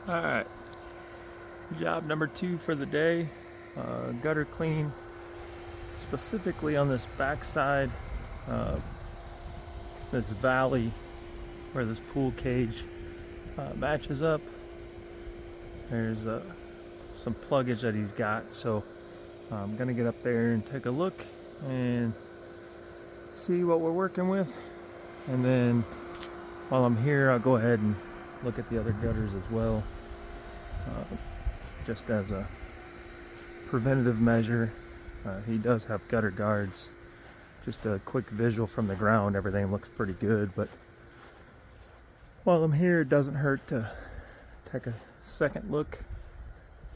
Alright, job number 2 for the day. Gutter clean, specifically on this backside, this valley where this pool cage matches up. There's some pluggage that he's got, so I'm gonna get up there and take a look and see what we're working with, and then while I'm here I'll go ahead and look at the other gutters as well, just as a preventative measure. He does have gutter guards. Just a quick visual from the ground, everything looks pretty good, but while I'm here it doesn't hurt to take a second look.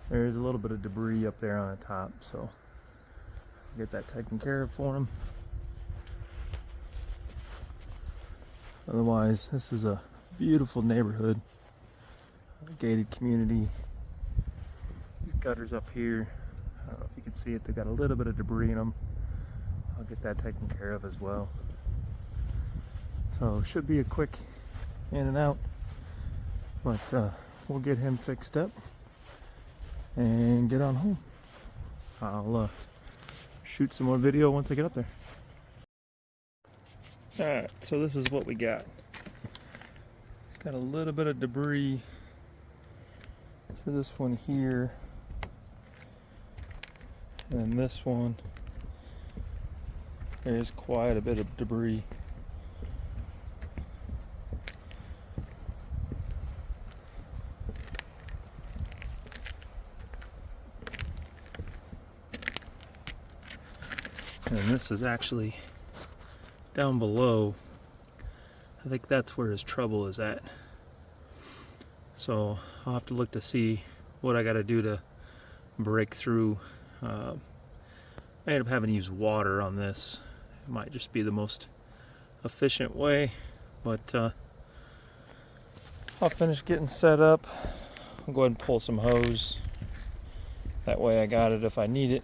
There's a little bit of debris up there on the top, so I'll get that taken care of for him. Otherwise, this is a beautiful neighborhood, a gated community. These gutters up here, I don't know if you can see it, they've got a little bit of debris in them. I'll get that taken care of as well. So should be a quick in and out, but we'll get him fixed up and get on home. I'll shoot some more video once I get up there. Alright, so this is what we got. Got a little bit of debris to this one here, and this one, there's quite a bit of debris. And this is actually down below. I think that's where his trouble is at. So I'll have to look to see what I got to do to break through. I end up having to use water on this. It might just be the most efficient way, but I'll finish getting set up. I'll go ahead and pull some hose. That way I got it if I need it.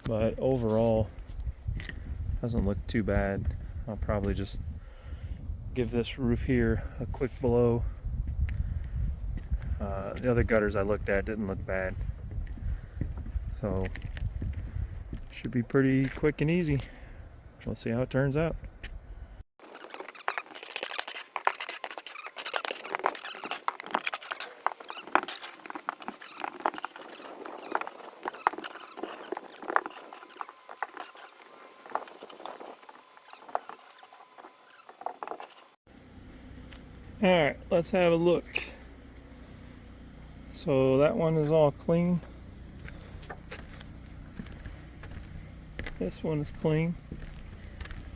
But overall, doesn't look too bad. I'll probably just give this roof here a quick blow. The other gutters I looked at didn't look bad, so should be pretty quick and easy. We'll see how it turns out. Alright, let's have a look. So that one is all clean. This one is clean.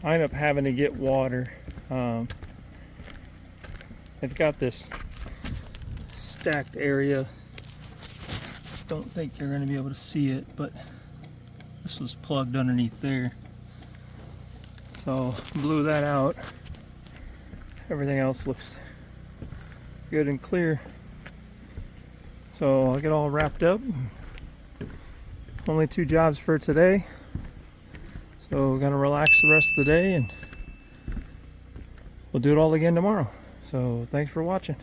I end up having to get water. I've got this stacked area. Don't think you're going to be able to see it, but this was plugged underneath there. So blew that out. Everything else looks good and clear. So I'll get all wrapped up. Only 2 jobs for today. So we're gonna relax the rest of the day and we'll do it all again tomorrow. So thanks for watching.